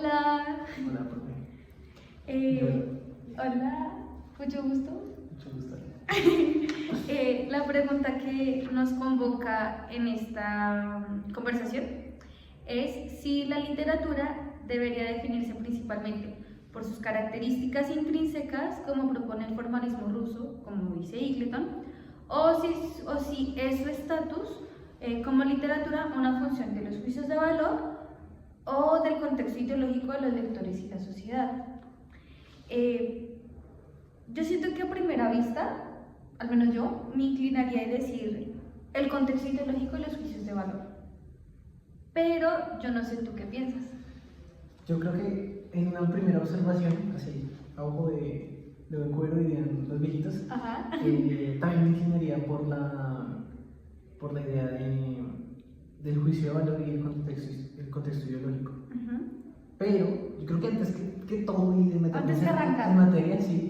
Hola. Hola, profe. Hola, mucho gusto. Mucho gusto. La pregunta que nos convoca en esta conversación es si la literatura debería definirse principalmente por sus características intrínsecas, como propone el formalismo ruso, como dice Eagleton, o si es su estatus como literatura una función de los juicios de valor o del contexto ideológico de los lectores y la sociedad. Yo siento que a primera vista, al menos yo, me inclinaría a decir el contexto ideológico y los juicios de valor. Pero yo no sé tú qué piensas. Yo creo que en una primera observación, así, a ojo de buen cuero dirían los viejitos, también me inclinaría por la idea del juicio de valor y el contexto ideológico. Pero yo creo que antes que todo y de meternos en materia, sí,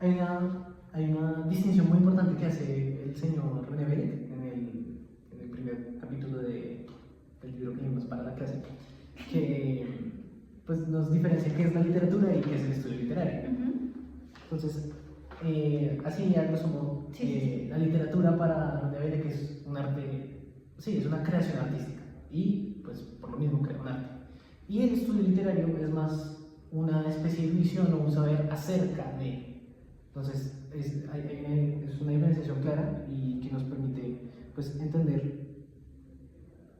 hay una distinción muy importante que hace el señor René Bellet en el primer capítulo del libro que leímos para la clase, que pues, nos diferencia qué es la literatura y qué es el estudio literario. Entonces, así a grosso modo, la literatura para René Bellet, que es un arte, sí, es una creación artística y pues por lo mismo crea un arte. Y el estudio literario es más una especie de visión o un saber acerca de. Entonces, es una diferenciación clara y que nos permite pues, entender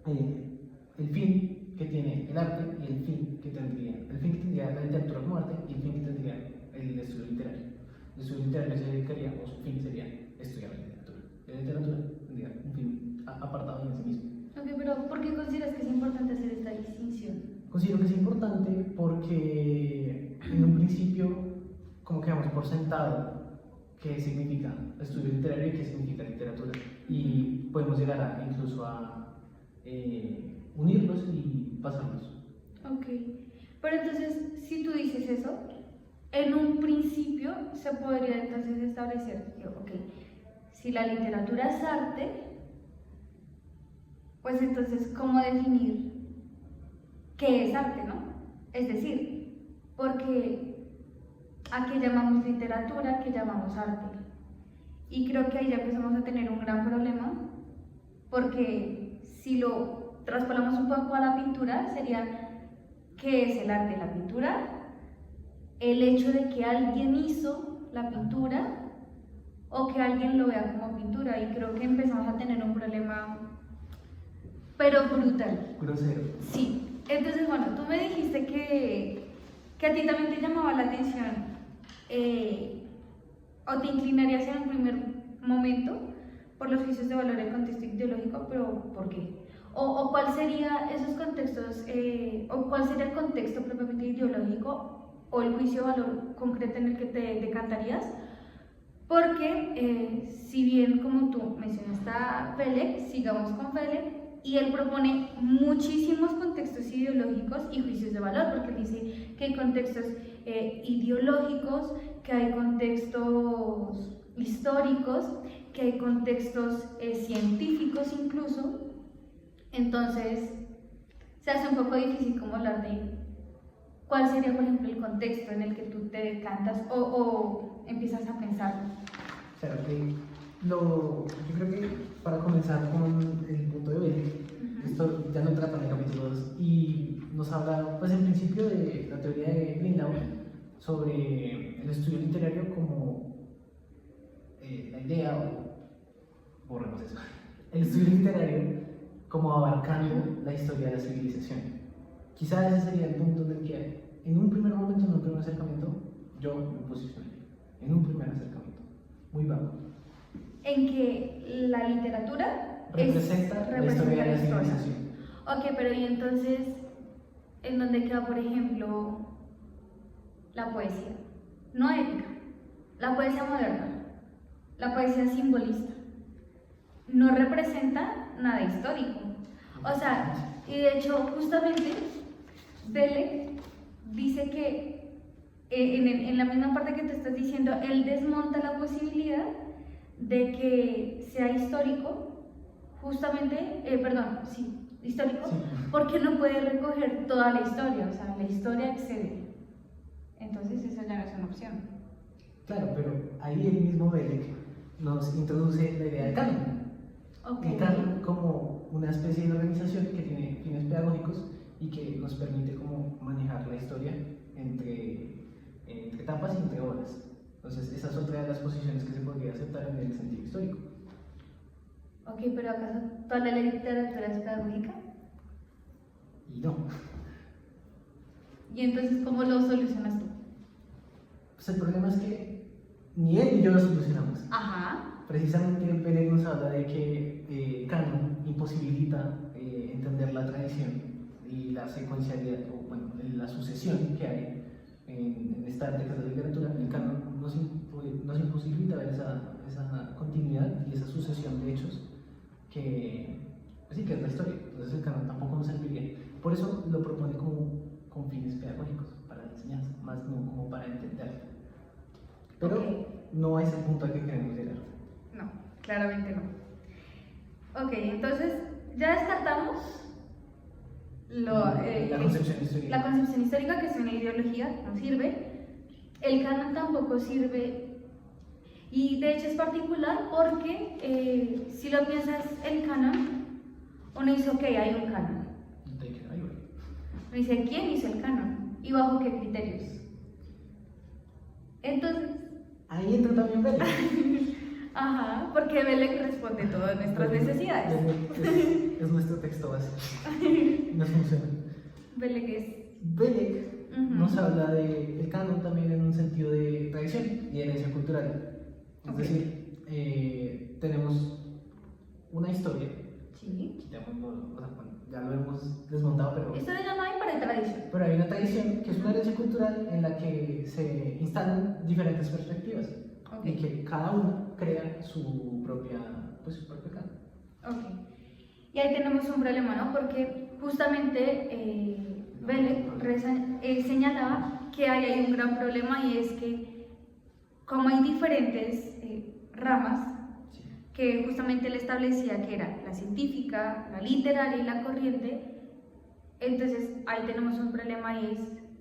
el fin que tiene el arte y el fin que tendría la literatura como arte y el fin que tendría el estudio literario. El estudio literario se dedicaría, o su fin sería estudiar la literatura. La literatura tendría un fin apartado en sí mismo. Ok, pero ¿por qué consideras que es importante hacer esta distinción? Considero que es importante porque en un principio como que damos por sentado qué significa estudio literario y qué significa literatura y podemos llegar incluso a unirlos y pasarlos. Ok, pero entonces si tú dices eso, en un principio se podría entonces establecer que, ok, si la literatura es arte, pues entonces ¿cómo definir qué es arte, no? Es decir, porque ¿a qué llamamos literatura? ¿A qué llamamos arte? Y creo que ahí ya empezamos a tener un gran problema, porque si lo traspolamos un poco a la pintura, sería ¿qué es el arte? La pintura, el hecho de que alguien hizo la pintura o que alguien lo vea como pintura, y creo que empezamos a tener un problema, pero brutal. Grosero. Sí. Entonces, bueno, tú me dijiste que a ti también te llamaba la atención o te inclinarías en un primer momento por los juicios de valor en contexto ideológico, pero ¿por qué? O cuál sería esos contextos, o cuál sería el contexto propiamente ideológico o el juicio de valor concreto en el que te decantarías, porque si bien como tú mencionaste a Bellet, sigamos con Bellet, y él propone muchísimos contextos ideológicos y juicios de valor, porque dice que hay contextos ideológicos, que hay contextos históricos, que hay contextos científicos incluso. Entonces se hace un poco difícil como hablar de cuál sería, por ejemplo, el contexto en el que tú te decantas o empiezas a pensar. Claro, yo creo que para comenzar con el punto de Bellet, esto ya no trata en el capítulo 2 y nos habla, pues en principio, de la teoría de Lindau sobre el estudio literario como la idea, o borremos eso, el estudio literario como abarcando la historia de la civilización. Quizá ese sería el punto en el que, en un primer momento, en un primer acercamiento, yo me posicionaría. En un primer acercamiento, muy vago. En que la literatura representa la historia de la civilización. Ok, pero y entonces, ¿en dónde queda, por ejemplo, la poesía? No épica, la poesía moderna, la poesía simbolista. No representa nada histórico. O sea, y de hecho, justamente, Bellet dice que en la misma parte que te estás diciendo, él desmonta la posibilidad de que sea histórico, justamente, histórico, Sí. porque no puede recoger toda la historia, o sea, la historia excede. Entonces esa ya no es una opción. Claro, pero ahí el mismo Beck nos introduce la idea de canon. Okay. El canon como una especie de organización que tiene fines pedagógicos y que nos permite como manejar la historia entre etapas y entre obras. Entonces, esa es otra de las posiciones que se podría aceptar en el sentido histórico. Ok, pero ¿acaso toda la literatura es pedagógica? Y no. ¿Y entonces cómo lo solucionas tú? Pues el problema es que ni él ni yo lo solucionamos. Ajá. Precisamente Pérez nos habla de que canon imposibilita entender la tradición y la secuencialidad, o bueno, la sucesión que hay en esta arte que es la literatura. El canon nos imposibilita ver esa continuidad y esa sucesión de hechos que, pues sí, que es la historia. Entonces el canon tampoco nos serviría. Por eso lo propone como con fines pedagógicos, para la enseñanza, más no como para entenderlo. Pero no es el punto al que queremos llegar. No, claramente no. Ok, entonces ya descartamos la concepción histórica. La concepción histórica, que es una ideología, no sirve. El canon tampoco sirve. Y de hecho es particular porque si lo piensas, el canon, uno dice, ok, hay un canon. Uno dice, ¿quién hizo el canon? ¿Y bajo qué criterios? Entonces... ahí entra también Beck. Ajá, porque Beck responde todas nuestras necesidades. Es nuestro texto básico. Nos funciona. Beck es... Beck nos habla del canon también en un sentido de tradición y herencia cultural. Es decir, tenemos una historia. Sí. Quitémoslo, o sea, bueno, ya lo hemos desmontado, pero... Historia ya no hay, para tradición. Pero hay una tradición que es una herencia cultural en la que se instalan diferentes perspectivas. Y que cada uno crea su propio canon. Ok. Y ahí tenemos un problema, ¿no? Porque justamente Beck señalaba que hay un gran problema, y es que como hay diferentes ramas, que justamente él establecía que era la científica, la literaria y la corriente, entonces ahí tenemos un problema, y es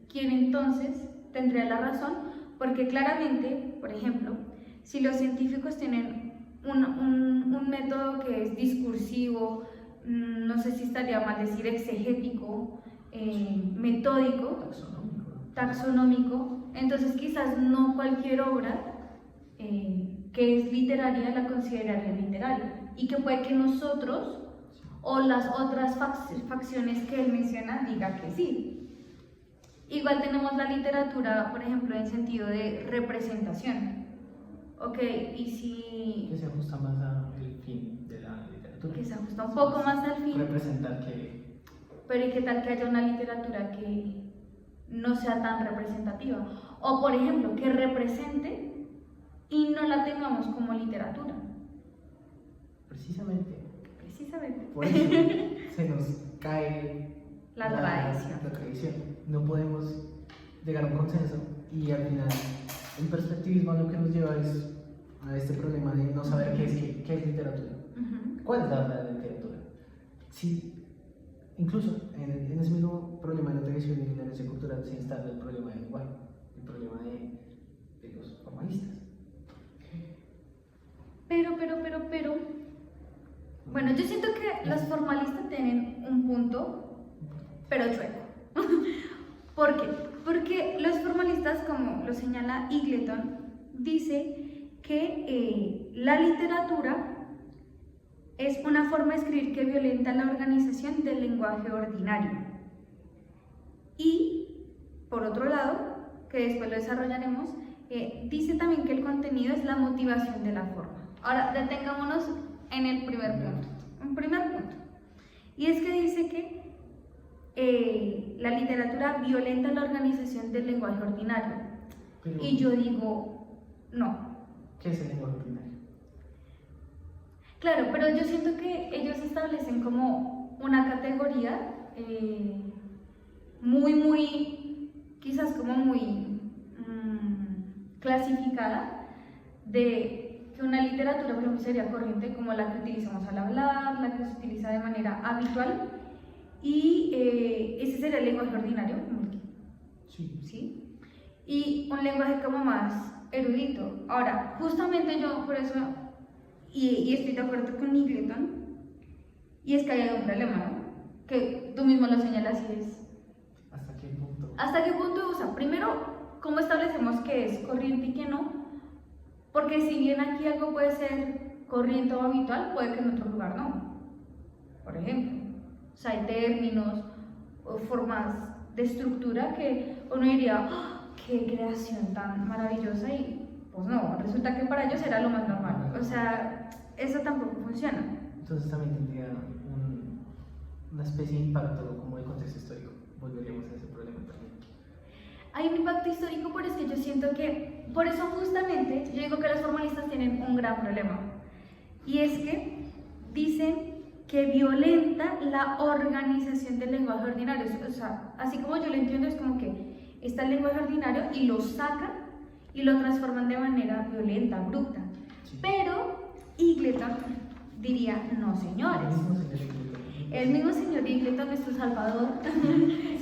quién entonces tendría la razón, porque claramente, por ejemplo, si los científicos tienen un método que es discursivo, no sé si estaría mal decir exegético, metódico, taxonómico, entonces quizás no cualquier obra que es literaria la consideraría literaria, y que puede que nosotros o las otras facciones que él menciona diga que sí. Igual tenemos la literatura, por ejemplo, en sentido de representación. Ok, y si... que se ajusta más al fin de la literatura. Que se ajusta un poco más al fin. Representar que... Pero ¿y qué tal que haya una literatura que no sea tan representativa? O, por ejemplo, que represente y no la tengamos como literatura. Precisamente. Por eso se nos cae la tradición. No podemos llegar a un consenso, y al final el perspectivismo lo que nos lleva es a este problema de no saber qué es literatura. ¿Cuál es la verdadera literatura? Sí, incluso en ese mismo problema de la tradición y la herencia cultural se instala el problema del lenguaje, el problema de los formalistas. Pero, bueno, yo siento que los formalistas tienen un punto, pero chueco. ¿Por qué? Porque los formalistas, como lo señala Eagleton, dice que la literatura es una forma de escribir que violenta la organización del lenguaje ordinario. Y, por otro lado, que después lo desarrollaremos, dice también que el contenido es la motivación de la forma. Ahora, detengámonos en el primer punto. Y es que dice que la literatura violenta la organización del lenguaje ordinario. Pero, y yo digo, no. ¿Qué es el lenguaje ordinario? Claro, pero yo siento que ellos establecen como una categoría quizás como muy clasificada, de que una literatura, por ejemplo, sería corriente, como la que utilizamos al hablar, la que se utiliza de manera habitual, y ese sería el lenguaje ordinario, Sí. ¿sí? Y un lenguaje como más erudito. Ahora, justamente yo por eso, y estoy de acuerdo con Eagleton, y es que hay un problema, ¿no? Que tú mismo lo señalas y es... ¿Hasta qué punto? ¿Hasta qué punto? O sea, primero, ¿cómo establecemos qué es corriente y qué no? Porque si bien aquí algo puede ser corriente o habitual, puede que en otro lugar no. Por ejemplo, o sea, hay términos o formas de estructura que uno diría, ¡oh, qué creación tan maravillosa! Y pues no, resulta que para ellos era lo más normal. O sea, eso tampoco funciona. Entonces también tendría una especie de impacto como de contexto histórico. Volveríamos a ese problema también. Hay un impacto histórico, pero es que yo siento que, por eso justamente, yo digo que los formalistas tienen un gran problema. Y es que dicen que violenta la organización del lenguaje ordinario. O sea, así como yo lo entiendo, es como que está el lenguaje ordinario y lo sacan y lo transforman de manera violenta, abrupta. Sí. Pero Eagleton diría, no señores. El mismo señor Eagleton, nuestro salvador,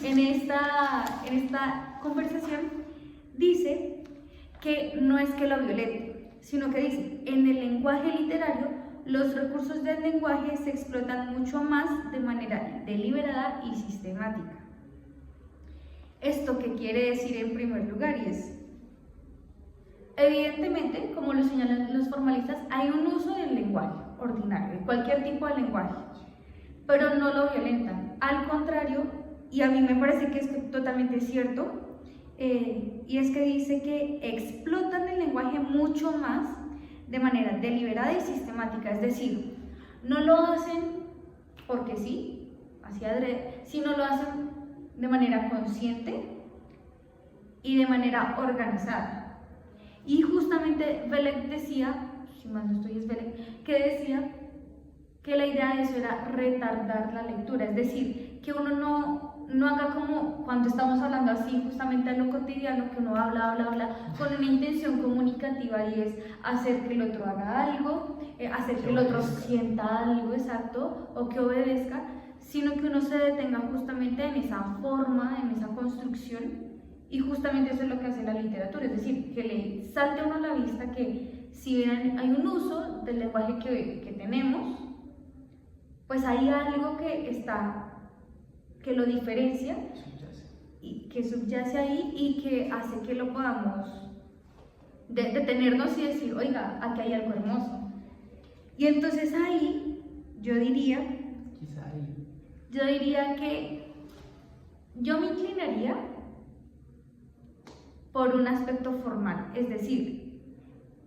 en esta conversación, dice que no es que lo violente, sino que dice, en el lenguaje literario, los recursos del lenguaje se explotan mucho más de manera deliberada y sistemática. ¿Esto qué quiere decir en primer lugar? Y es, evidentemente, como lo señalan los formalistas, hay un uso del lenguaje ordinario, de cualquier tipo de lenguaje, pero no lo violentan. Al contrario, y a mí me parece que es totalmente cierto, y es que dice que explotan el lenguaje mucho más de manera deliberada y sistemática, es decir, no lo hacen porque sí, así adrede, sino lo hacen de manera consciente y de manera organizada. Y justamente Beck decía, si más no estoy es Beck, que decía que la idea de eso era retardar la lectura, es decir, que uno no haga como cuando estamos hablando así justamente a lo cotidiano, que uno habla con una intención comunicativa y es hacer que el otro haga algo, hacer que el otro sienta algo exacto o que obedezca, sino que uno se detenga justamente en esa forma, en esa construcción, y justamente eso es lo que hace la literatura, es decir, que le salte a uno a la vista que si bien hay un uso del lenguaje que tenemos, pues hay algo que lo diferencia y que subyace ahí y que hace que lo podamos detenernos y decir, oiga, aquí hay algo hermoso. Y entonces ahí yo diría que yo me inclinaría por un aspecto formal, es decir,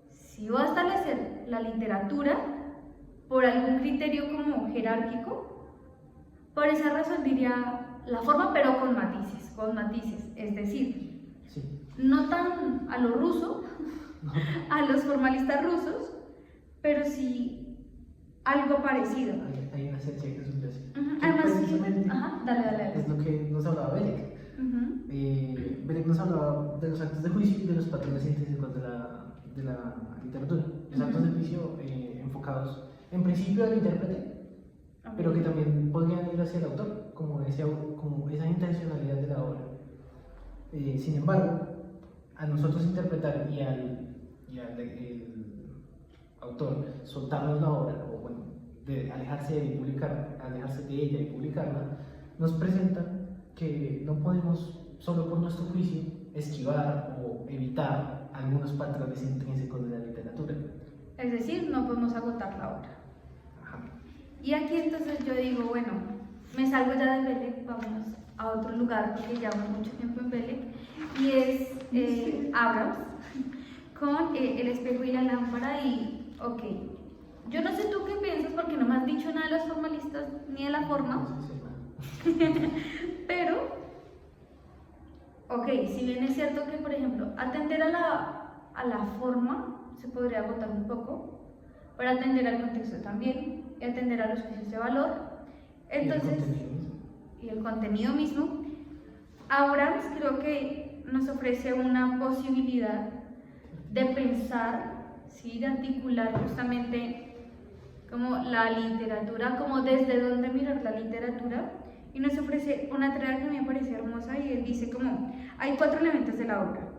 si voy a establecer la literatura por algún criterio como jerárquico, por esa razón diría la forma, pero con matices, es decir, sí, no tan a lo ruso, a los formalistas rusos, pero sí algo parecido. Hay una esencia que es un clásico. Además, dale. Es lo que nos hablaba Beck. Beck nos hablaba de los actos de juicio y de los patrones intrínsecos de la literatura. Los actos de juicio enfocados en principio al intérprete, pero que también podrían ir hacia el autor, como esa intencionalidad de la obra. Sin embargo, a nosotros interpretar y al autor soltarnos la obra, o bueno, de alejarse de ella y publicarla, nos presenta que no podemos, solo por nuestro juicio, esquivar o evitar algunos patrones intrínsecos de la literatura. Es decir, no podemos agotar la obra. Ajá. Y aquí entonces yo digo, bueno, me salgo ya de Beck, vámonos a otro lugar porque llevo mucho tiempo en Beck, y es Abrams con El espejo y la lámpara. Y ok, yo no sé tú qué piensas porque no me has dicho nada de los formalistas ni de la forma, pero ok, si bien es cierto que por ejemplo atender a la forma se podría agotar un poco, para atender al contexto también y atender a los juicios de valor, entonces, y el contenido mismo, Abrams creo que nos ofrece una posibilidad de pensar, ¿sí? De articular justamente como la literatura, como desde dónde mirar la literatura, y nos ofrece una tarea que me parece hermosa y él dice como, hay 4 elementos de la obra.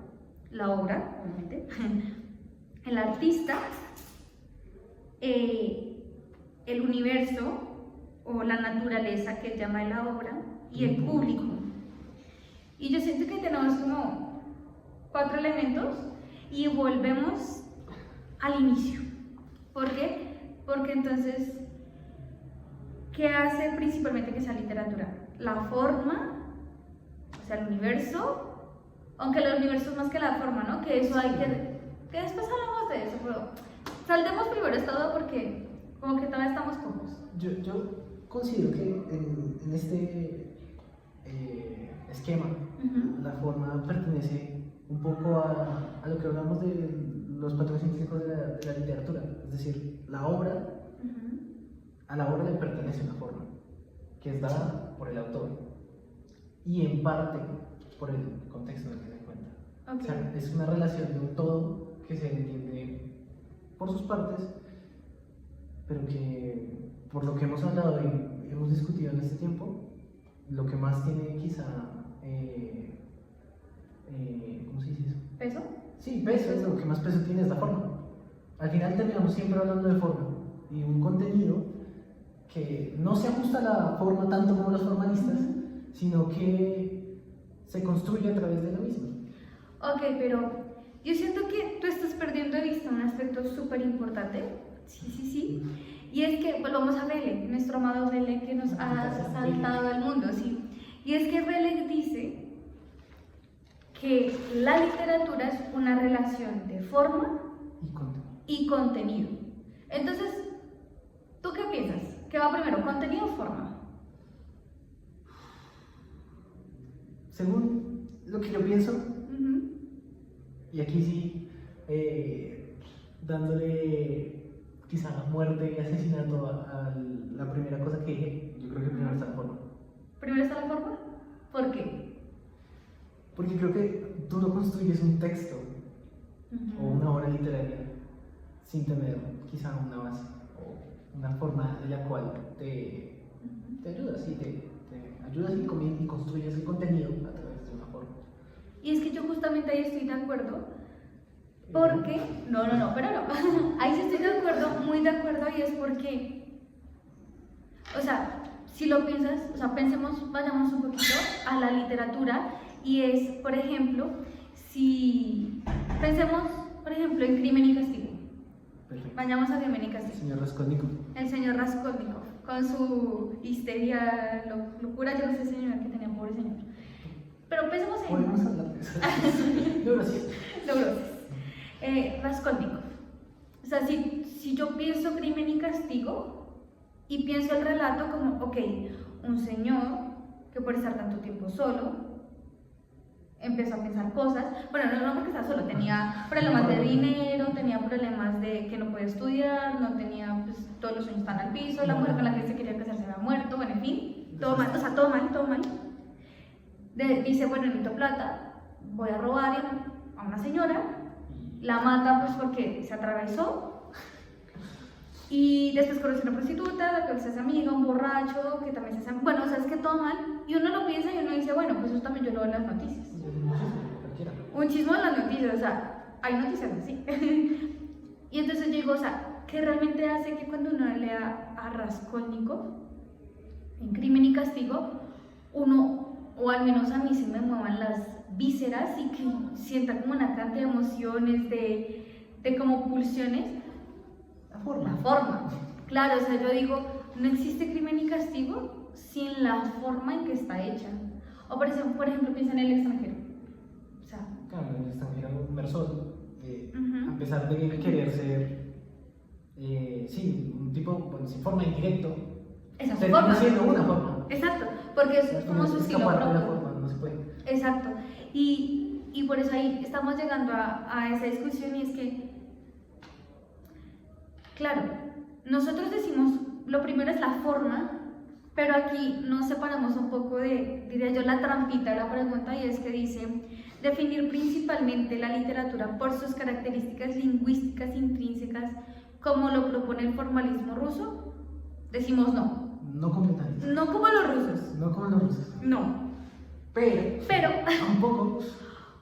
La obra, obviamente, el artista, el universo o la naturaleza que él llama la obra y el público. Y yo siento que tenemos como 4 elementos y volvemos al inicio. ¿Por qué? Porque entonces, ¿qué hace principalmente que sea literatura? La forma, o sea, el universo, aunque el universo es más que la forma, ¿no? Que eso hay que después hablamos de eso, pero saldemos primero todo porque como que todavía estamos pocos. Yo considero que en este esquema, la forma pertenece un poco a lo que hablamos de los patrones intrínsecos de la literatura, es decir, la obra, a la obra le pertenece una forma, que es dada por el autor, y en parte por el contexto en el que se encuentra. Okay. O sea, es una relación de un todo que se entiende por sus partes, pero que por lo que hemos hablado y hemos discutido en este tiempo, lo que más tiene quizá, ¿cómo se dice eso? ¿Peso? Sí, peso, es lo que más peso tiene es la forma. Al final terminamos siempre hablando de forma y un contenido que no se ajusta a la forma tanto como los formalistas, sino que se construye a través de la misma. Ok, pero yo siento que tú estás perdiendo de vista un aspecto súper importante. Sí. Y es que volvamos a Belle, nuestro amado Belle que nos ha saltado del mundo, ¿sí? Y es que Belle dice que la literatura es una relación de forma y contenido. Entonces, ¿tú qué piensas? ¿Qué va primero, contenido o forma? Según lo que yo pienso, y aquí sí, dándole quizá muerte y asesinato a la primera cosa que dije, yo creo que primero está la forma. ¿Primero está la forma? ¿Por qué? Porque creo que tú no construyes un texto o una obra literaria sin tener quizá una base o una forma en la cual te ayuda, sí, te ayudas y construyes el contenido a través de una forma. Y es que yo justamente ahí estoy de acuerdo, porque, pero no, ahí sí estoy de acuerdo, muy de acuerdo, y es porque, o sea, si lo piensas, o sea, vayamos un poquito a la literatura, y es, por ejemplo, si pensemos, por ejemplo, en Crimen y Castigo. Perfecto. Vayamos a Crimen y Castigo. Señor Raskolnikov. El señor Raskolnikov, con su histeria, locura, yo no sé, señor, que tenía, pobre señor. Pero pensemos en... Podemos hablar de eso. Neurosis. Raskolnikov. O sea, si yo pienso Crimen y Castigo y pienso el relato como, ok, un señor que por estar tanto tiempo solo empezó a pensar cosas, bueno, no porque estaba solo, tenía problemas de dinero, tenía problemas de que no podía estudiar, no tenía, pues, todos los sueños están al piso, la mujer con la que se quería casar se había muerto, bueno, en fin, todo mal, o sea, todo mal. Dice, bueno, necesito plata, voy a robar a una señora, la mata pues porque se atravesó, y después conoce a una prostituta, la que se hace amiga, un borracho, que también se hace, bueno, o sea, es que todo mal, y uno lo piensa y uno dice, bueno, pues eso también yo lo veo en las noticias. Un chismo en las noticias, o sea, hay noticias así. Y entonces yo digo, o sea, ¿qué realmente hace que cuando uno lea a Raskolnikov, en Crimen y Castigo, uno, o al menos a mí, se me muevan las vísceras y que sienta como una cantidad de emociones, de como pulsiones? La forma. Claro, o sea, yo digo, no existe Crimen y Castigo sin la forma en que está hecha. O por ejemplo, piensa en El extranjero. O sea, claro, El extranjero, Mersol, a pesar de querer ser, sí, un tipo, bueno, sin forma indirecto, esa es su forma. siendo una forma. Exacto, porque es como su estilo propio. De la forma, no se puede. Exacto, y por eso ahí estamos llegando a esa discusión, y es que, claro, nosotros decimos, lo primero es la forma, pero aquí nos separamos un poco de, diría yo, la trampita de la pregunta, y es que dice, definir principalmente la literatura por sus características lingüísticas intrínsecas, como lo propone el formalismo ruso. Decimos no. no completamente. No como los rusos. No como los rusos. No. Pero un poco.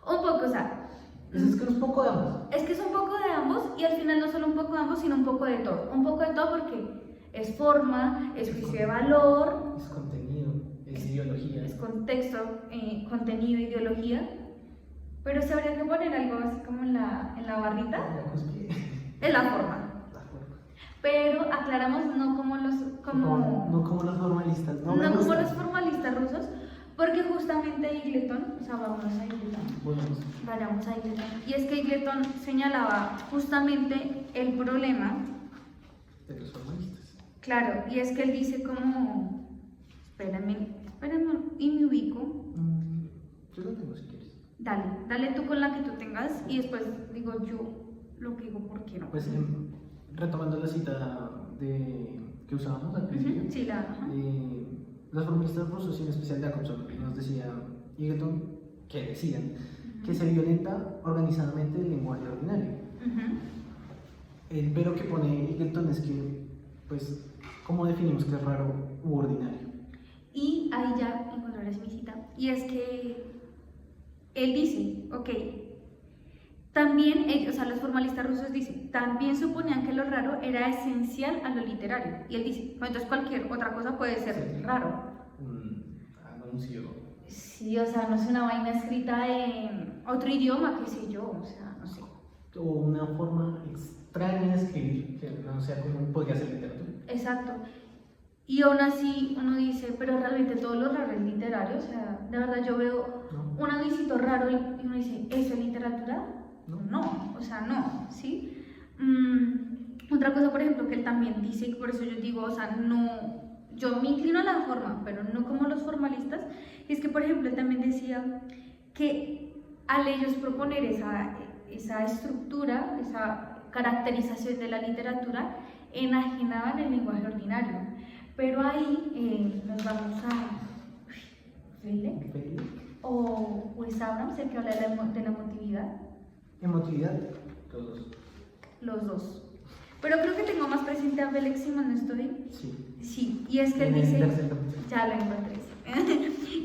Un poco, o sea. Es que es un poco de ambos. Es que es un poco de ambos y al final no solo un poco de ambos, sino un poco de todo. Un poco de todo porque es forma, es juicio de valor, es contenido, es ideología. es contexto, contenido, ideología. Pero se habría que poner algo así como en la barrita. La cúspide. Es la forma. Pero aclaramos no como los No como los formalistas. No como los formalistas rusos, porque justamente Eagleton, o sea, vamos a Eagleton. Vayamos a Eagleton. Y es que Eagleton señalaba justamente el problema de los formalistas. Claro, y es que él dice como, espérame, y me ubico. Yo lo tengo si quieres. Dale tú con la que tú tengas y después digo yo lo que digo, ¿por qué no? Pues retomando la cita que usábamos al principio, sí, los formalistas rusos, y en especial Jacobson, nos decía Eagleton que decían que se violenta organizadamente el lenguaje ordinario. El pero que pone Eagleton es que, pues, ¿cómo definimos que es raro u ordinario? Y ahí ya encontraré mi cita, y es que él dice, ok, también, o sea, los formalistas rusos dicen, también suponían que lo raro era esencial a lo literario. Y él dice, bueno, entonces cualquier otra cosa puede ser raro. Un anuncio. Sí, o sea, no es una vaina escrita en otro idioma, qué sé yo, o sea, no sé. O una forma extraña de escribir, que no sea como podría ser literatura. Exacto. Y aún así uno dice, pero realmente todo lo raro es literario, o sea, de verdad yo veo un avisito raro y uno dice, ¿eso es literatura? No, o sea, no, ¿sí? Otra cosa, por ejemplo, que él también dice, y por eso yo digo, o sea, no, yo me inclino a la forma, pero no como los formalistas, es que, por ejemplo, él también decía que al ellos proponer esa estructura, esa caracterización de la literatura, enajenaban el lenguaje ordinario. Pero ahí nos vamos a Freilek o Wes Abrams, el que habla de la emotividad. Emotividad, los dos. Pero creo que tengo más presente a Freilek, si mal no estoy. Sí, y es que él dice, ya lo encontré.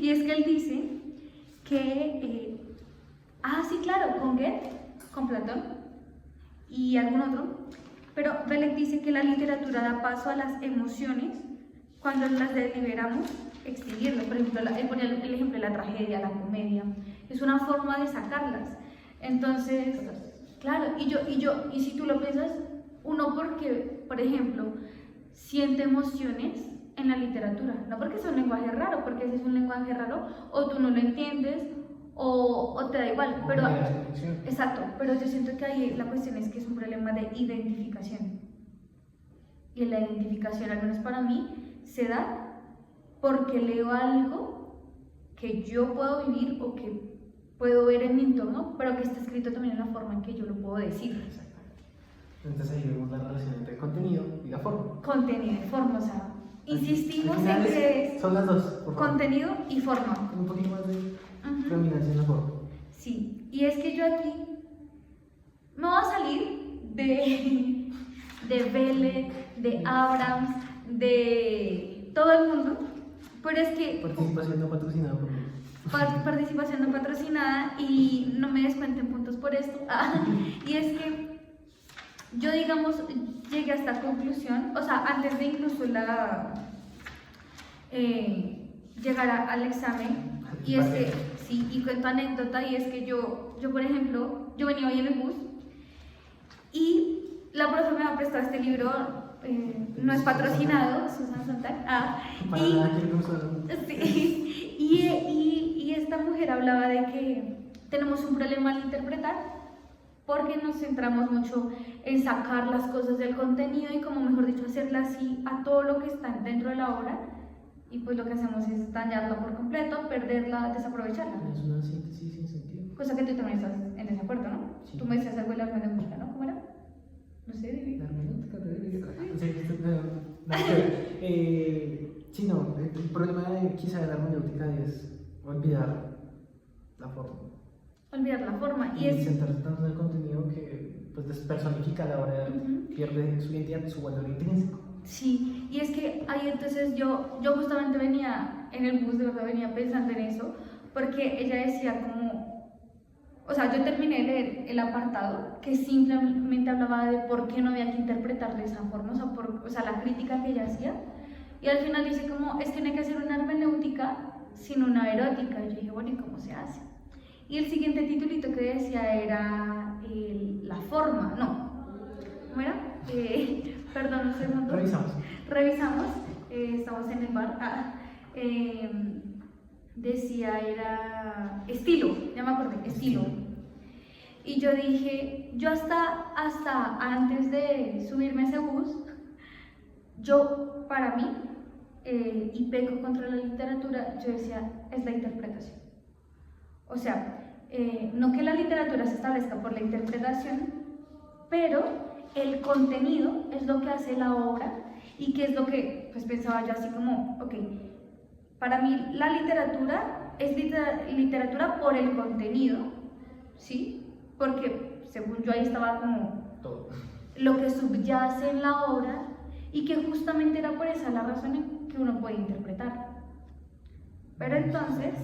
Y es que él dice que, sí, claro, con Goethe, con Platón y algún otro, pero Freilek dice que la literatura da paso a las emociones cuando las deliberamos extinguirlas. Por ejemplo, él ponía el ejemplo de la tragedia, la comedia, es una forma de sacarlas. Entonces, claro, y si tú lo piensas, uno porque, por ejemplo, siente emociones en la literatura, no porque sea un lenguaje raro, porque ese es un lenguaje raro, o tú no lo entiendes, o te da igual, pero exacto, pero yo siento que ahí la cuestión es que es un problema de identificación. Y la identificación, al menos para mí, se da porque leo algo que yo puedo vivir o que puedo ver en mi entorno, pero que está escrito también en la forma en que yo lo puedo decir. Entonces ahí vemos la relación entre contenido y la forma. Contenido y forma, o sea, insistimos en que son las dos, por favor. Contenido y forma. Un poquito más de predominancia en la forma. Sí, y es que yo aquí me voy a salir de Vélez, de Abrams, de todo el mundo, pero es que participación no patrocinada por mí. Participación no patrocinada y no me descuenten puntos por esto. Y es que yo, digamos, llegué a esta conclusión, o sea, antes de incluso llegar al examen, y es que, sí, y cuento anécdota, y es que yo por ejemplo, yo venía hoy en el bus y la profe me ha prestado este libro, no es patrocinado, Susan Sontag, y esta mujer hablaba de que tenemos un problema al interpretar porque nos centramos mucho en sacar las cosas del contenido y, como mejor dicho, hacerla así a todo lo que está dentro de la obra, y pues lo que hacemos es dañarla por completo, perderla, desaprovecharla. Es una síntesis sin sentido. Cosa que tú también estás en desacuerdo, ¿no? Sí. Tú me decías algo de la hermenéutica, ¿no? ¿Cómo era? No sé, Vivi. La hermenéutica. Sí, no, el problema quizá de la hermenéutica es olvidar la forma. Olvidar la forma. Y centrarse tanto en el contenido que pues despersonifica la obra, pierde su identidad, su valor intrínseco. Sí, y es que ahí entonces yo justamente venía en el bus, de verdad venía pensando en eso, porque ella decía como, o sea, yo terminé de leer el apartado que simplemente hablaba de por qué no había que interpretar de esa forma, o sea, la crítica que ella hacía, y al final dice como, es que no hay que hacer una hermenéutica, sino una erótica, y yo dije, bueno, ¿y cómo se hace? Y el siguiente titulito que decía era la forma, no, ¿cómo era? Perdón, un segundo. Revisamos, estamos en el bar. Decía, era estilo, ya me acordé, estilo. Y yo dije, yo hasta antes de subirme a ese bus, yo para mí, y peco contra la literatura, yo decía, es la interpretación. O sea, no que la literatura se establezca por la interpretación, pero el contenido es lo que hace la obra y que es lo que pues pensaba yo así como, ok, para mí la literatura es literatura por el contenido, ¿sí? Porque según yo ahí estaba como todo lo que subyace en la obra y que justamente era por esa la razón en que uno puede interpretar. Pero entonces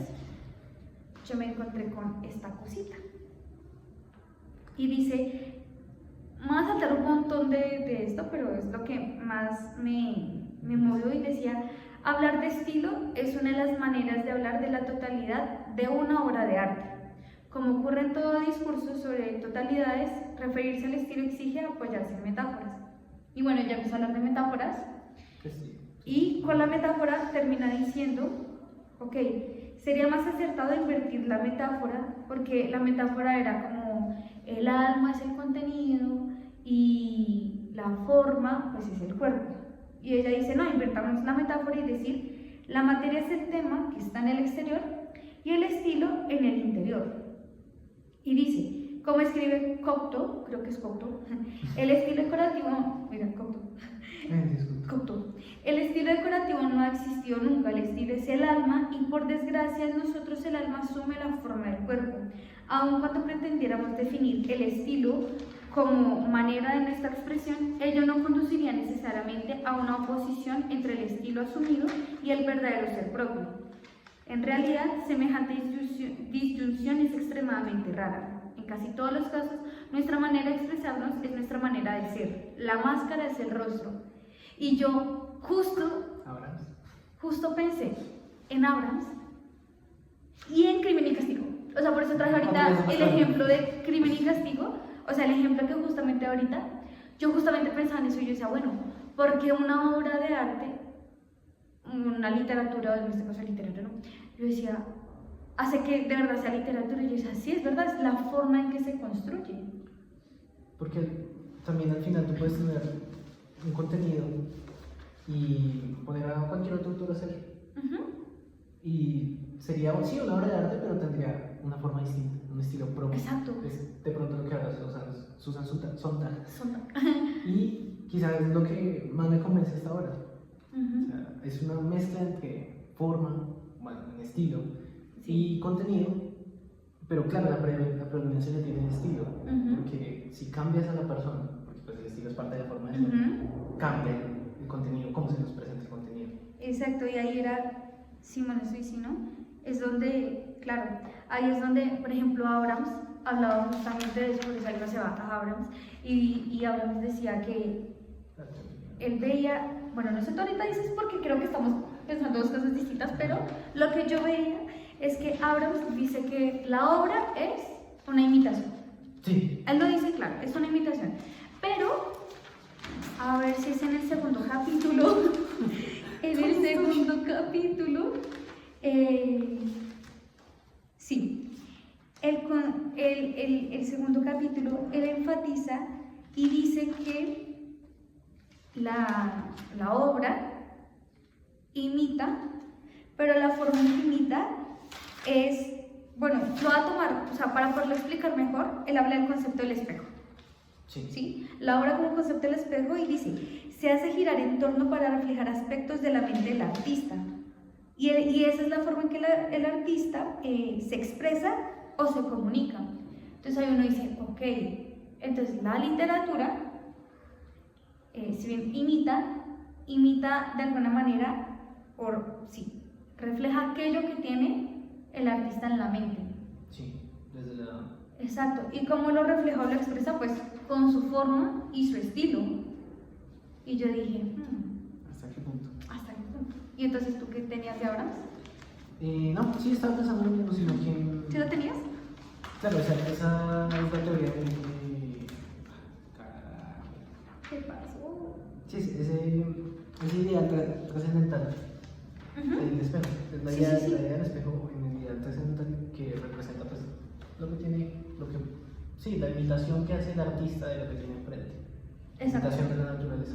yo me encontré con esta cosita y dice, me voy a saltar un montón de esto, pero es lo que más me movió y decía, hablar de estilo es una de las maneras de hablar de la totalidad de una obra de arte. Como ocurre en todo discurso sobre totalidades, referirse al estilo exige apoyarse en metáforas. Y bueno, ya empezó a hablar de metáforas y con la metáfora termina diciendo, ok, sería más acertado invertir la metáfora porque la metáfora era como el alma es el contenido y la forma pues es el cuerpo. Y ella dice, no, invertamos la metáfora y decir, la materia es el tema que está en el exterior y el estilo en el interior. Y dice, como escribe Cocteau, creo que es Cocteau, el estilo decorativo, mira, Cocteau, el estilo decorativo no ha existido nunca, el estilo es el alma y por desgracia en nosotros el alma asume la forma del cuerpo. Aun cuando pretendiéramos definir el estilo como manera de nuestra expresión, ello no conduciría necesariamente a una oposición entre el estilo asumido y el verdadero ser propio. En realidad, semejante disyunción es extremadamente rara. En casi todos los casos, nuestra manera de expresarnos es nuestra manera de ser. La máscara es el rostro. Y yo justo pensé en Abrams y en Crimen y Castigo. O sea, por eso traje ahorita el ejemplo de Crimen y Castigo. O sea, el ejemplo que justamente ahorita, yo justamente pensaba en eso y yo decía, bueno, ¿por qué una obra de arte, una literatura, en este caso literatura, no? Yo decía, hace que de verdad sea literatura. Y yo decía, sí, es verdad, es la forma en que se construye. Porque también al final tú puedes tener un contenido y poner a cualquier otro autor a hacer. Y sería, sí, una obra de arte, pero tendría una forma distinta, un estilo propio. Exacto. Es de pronto lo que habla Susan Sontag. Y quizás es lo que más me convence hasta ahora. O sea, es una mezcla entre forma, bueno, en estilo, y contenido, pero claro, la predominancia le tiene el estilo, porque si cambias a la persona, porque pues el estilo es parte de la forma de ser, cambia el contenido, cómo se nos presenta el contenido. Exacto, y ahí era Simone Suisi, ¿no? Es donde, claro, ahí es donde, por ejemplo, Abrams hablaba justamente de eso, porque algo se va a Abrams, y Abrams decía que él veía, bueno, no sé, tú ahorita dices porque creo que estamos pensando dos cosas distintas, pero lo que yo veía es que Abrams dice que la obra es una imitación. Sí. Él lo dice claro, es una imitación, pero a ver si es en el segundo capítulo. En el segundo capítulo, sí, el segundo capítulo, él enfatiza y dice que la obra imita, pero la forma en que imita es, bueno, lo va a tomar, o sea, para poderlo explicar mejor, él habla del concepto del espejo. ¿Sí? La obra como concepto del espejo y dice, se hace girar en torno para reflejar aspectos de la mente del artista. Y esa es la forma en que el artista se expresa o se comunica. Entonces ahí uno dice, ok, entonces la literatura, si bien imita, imita de alguna manera, sí, refleja aquello que tiene el artista en la mente. Sí, desde la... Exacto, y cómo lo refleja o lo expresa, pues con su forma y su estilo. Y yo dije, ¿Hasta qué punto? ¿hasta qué punto? ¿Y entonces tú qué tenías de Abrams? No, sí, estaba pensando lo mismo, sino que... ¿Sí lo tenías? Claro, esa es la teoría de... Carajo. ¿Qué pasó? Sí, ese ideal trascendental del espejo. Es la Sí, idea, sí, sí. la idea del espejo en el ideal trascendental que representa pues lo que tiene, sí, la imitación que hace el artista de lo que tiene enfrente. Exacto. Imitación de la naturaleza.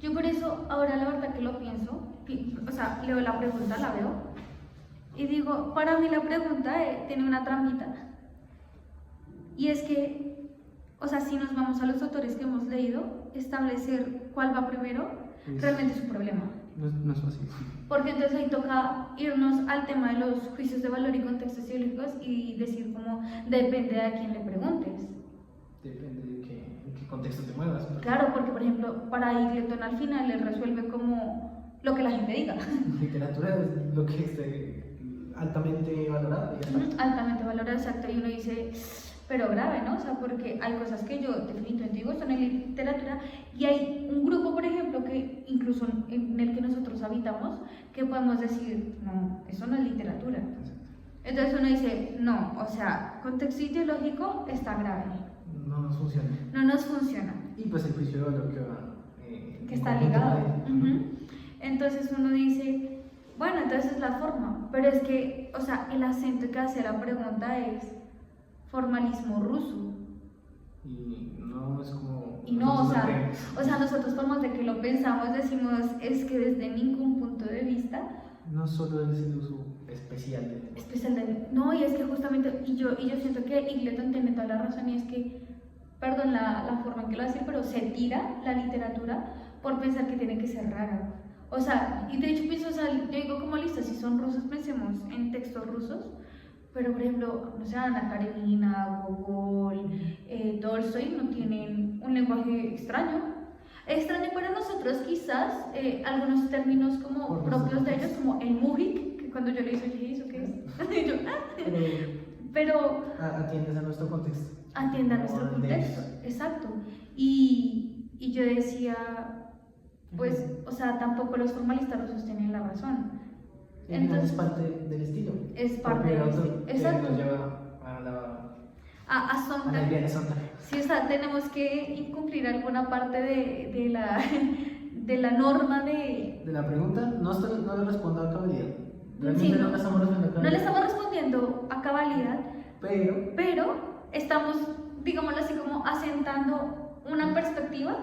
Yo por eso, ahora la verdad que lo pienso, o sea, leo la pregunta, la veo, y digo, para mí la pregunta tiene una trampita. Y es que, o sea, si nos vamos a los autores que hemos leído, establecer cuál va primero realmente es un problema. No es fácil. Porque entonces ahí toca irnos al tema de los juicios de valor y contextos teóricos y decir como depende de a quién le preguntes. Depende de en qué contexto te muevas. Claro, porque por ejemplo, para Igleton al final él resuelve como lo que la gente diga. Literatura es lo que esté altamente valorado. Y ya está. Altamente valorado, exacto, y uno dice, pero grave, ¿no? O sea, porque hay cosas que yo definitivamente digo, son en literatura, y hay un grupo, por ejemplo, que incluso en el que nosotros habitamos, que podemos decir, no, eso no es literatura. Entonces uno dice, no, o sea, contexto ideológico está grave. No nos funciona. No nos funciona. Y pues el juicio de valor que va. Que está ligado. Entonces uno dice, bueno, entonces es la forma, pero es que, o sea, el acento que hace la pregunta es formalismo ruso. Y no es como... Y no, o sea, nosotros como de que lo pensamos decimos, es que desde ningún punto de vista... No solo es el uso especial de... No, y es que justamente, y yo siento que Igleton tiene toda la razón, y es que, perdón la forma en que lo hace, pero se tira la literatura por pensar que tiene que ser rara. O sea, y de hecho pienso, o sea, yo digo como listo, si son rusos pensemos en textos rusos, pero por ejemplo, no sé, Ana Karenina, Gogol, Tolstoy no tienen un lenguaje extraño. Extraño para nosotros quizás algunos términos como propios de ellos, como el mujik, que cuando yo le hice, dije, ¿eso qué es? Y yo, pero atiendes a nuestro contexto. Atiende a nuestro contexto, exacto. Y yo decía, pues, o sea, tampoco los formalistas rusos tienen la razón. Entonces, es parte del estilo. Es parte del estilo, exacto. Que nos lleva a la Sontag. idea de Sontag. Sí, o sea, tenemos que incumplir alguna parte de la norma de... De la pregunta, no le respondo a cabalidad. Realmente Sí, no le estamos respondiendo a cabalidad. No le estamos respondiendo a cabalidad, pero estamos, digámoslo así, como asentando una perspectiva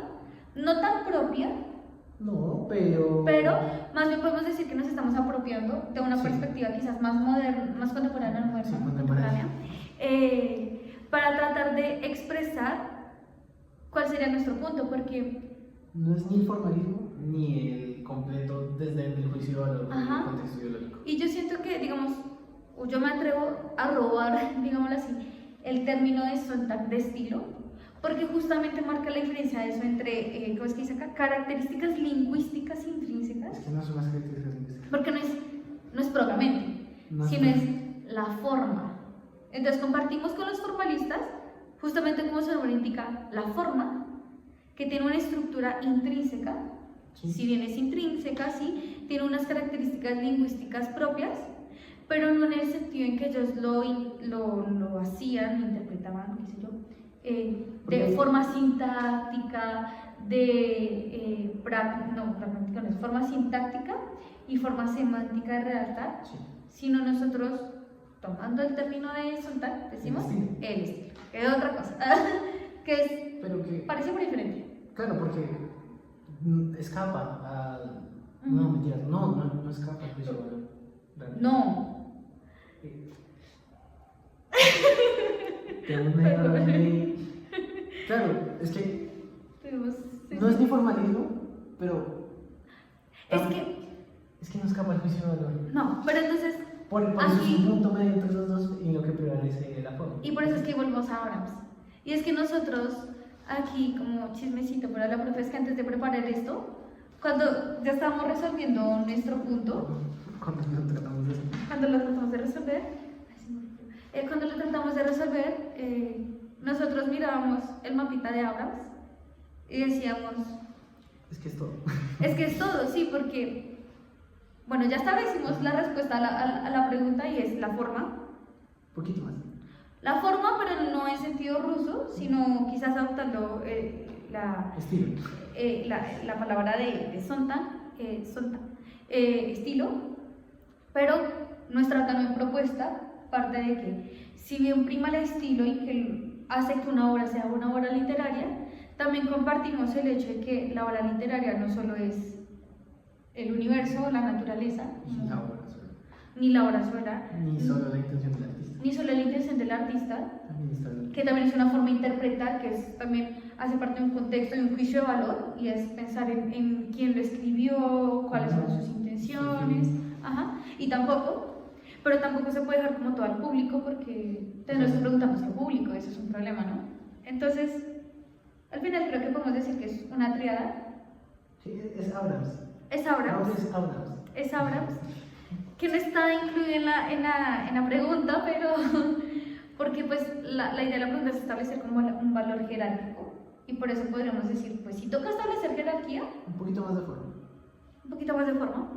no tan propia. No, pero más bien podemos decir que nos estamos apropiando de una perspectiva quizás más moderna, más contemporánea, contemporánea, para tratar de expresar cuál sería nuestro punto, porque no es ni el formalismo ni el completo desde el juicio de valor del contexto ideológico. Y yo siento que, digamos, yo me atrevo a robar, digámoslo así, el término de Sontag de estilo, porque justamente marca la diferencia de eso entre, ¿cómo es que dice acá? Características lingüísticas intrínsecas. Es que no son las características lingüísticas. Porque no es propiamente, sino es la forma. Entonces compartimos con los formalistas, justamente como su nombre indica, la forma, que tiene una estructura intrínseca, si bien es intrínseca, sí, tiene unas características lingüísticas propias, pero no en el sentido en que ellos lo hacían, interpretaban, qué sé yo, de forma sintáctica, pragmática no es forma sintáctica y forma semántica de redactar, sino nosotros, tomando el término de Sontag, decimos el estilo, que es otra cosa, que parece muy diferente. Claro, porque escapa al... No, mentiras, no escapa al juicio de valor. No. Claro, es que no es ni formalismo, pero es que no escapa al juicio de valor. No, pero entonces por eso es un punto medio entre los dos y lo que prevalece la forma. Y por eso es que volvemos a Abrams. Y es que nosotros aquí, como chismecito para la profe, es que antes de preparar esto, Cuando ya estábamos resolviendo nuestro punto, Cuando lo tratamos de hacer. cuando lo tratamos de resolver, cuando lo tratamos de resolver, nosotros mirábamos el mapita de Abrams y decíamos, Es que es todo. es que es todo, sí, porque, bueno, ya establecimos la respuesta a la pregunta y es la forma. Un poquito más. La forma, pero no en sentido ruso, sino quizás adoptando Estilo. la palabra de estilo, pero nuestra también propuesta parte de que si bien prima el estilo y que hace que una obra sea una obra literaria, también compartimos el hecho de que la obra literaria no solo es el universo, la naturaleza, Y la obra sola. ni la obra sola, Ni solo la intención del artista. ni solo la intención del artista, También está el... que también es una forma de interpretar, que es, también hace parte de un contexto, de un juicio de valor, y es pensar en quién lo escribió, cuáles son sus intenciones, ajá, y pero tampoco se puede dejar como todo al público, porque nos preguntamos qué público, eso es un problema, ¿no? Entonces, al final creo que podemos decir que es una triada. Sí, es Abrams. Es Abrams. No, es Abrams. Es Abrams, que no está incluida en la pregunta, pero porque pues la idea de la pregunta es establecer como un valor jerárquico, y por eso podríamos decir, pues si toca establecer jerarquía, Un poquito más de forma. un poquito más de forma,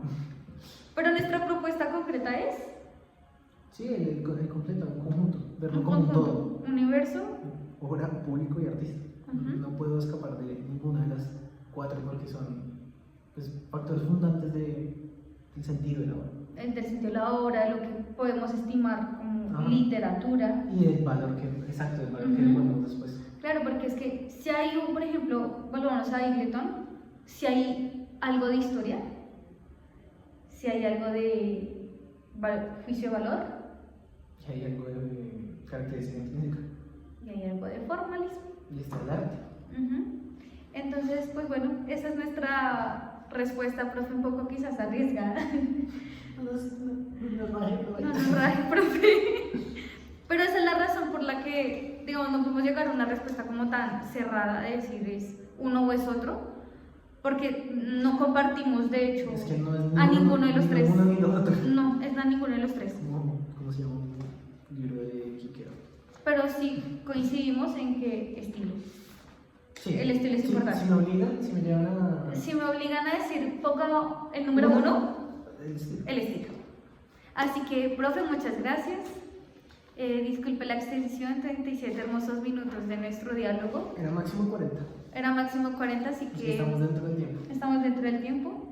pero nuestra propuesta concreta es Sí, el completo, el conjunto. Verlo un como un conjunto, todo. universo, Obra, público y artista. Ujú. No puedo escapar de ninguna de las cuatro porque son pues, factores fundantes del sentido de la obra. del sentido de la obra, lo que podemos estimar como Ajá. literatura. Y el valor que, exacto, el valor que le Ujú. ponemos después. Claro, porque es que si hay por ejemplo, volvamos a Eagleton, si hay algo de historia, si hay algo de juicio de valor, Y hay algo de característica intrínseca. y hay algo de formalismo. Y está el arte. Ujú. Entonces, pues bueno, esa es nuestra respuesta, profe, un poco quizás arriesgada. No No, raje, profe. Pero esa es la razón por la que, digamos, no podemos llegar a una respuesta como tan cerrada de decir es uno o es otro, porque no compartimos, de hecho, Es que no es a ninguno de los ni tres. uno ni lo otro. No, es a ninguno de los tres. ¿Cómo se llama un libro de Kikero? Pero sí coincidimos en que estilo. Sí. El estilo es importante. Si me obligan, si me llevan a... Si me obligan a decir, ponga el número uno, El estilo. el estilo. Así que, profe, muchas gracias. Disculpe la extensión, 37 hermosos minutos de nuestro diálogo. Era máximo 40. Era máximo 40, así Así que estamos dentro del tiempo. estamos dentro del tiempo,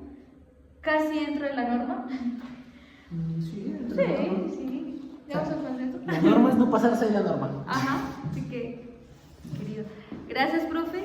casi dentro de la norma. Sí, dentro de la norma. Sí, ya vamos a poner eso. La norma es no pasarse de la norma. Ajá, así que, querido. Gracias, profe.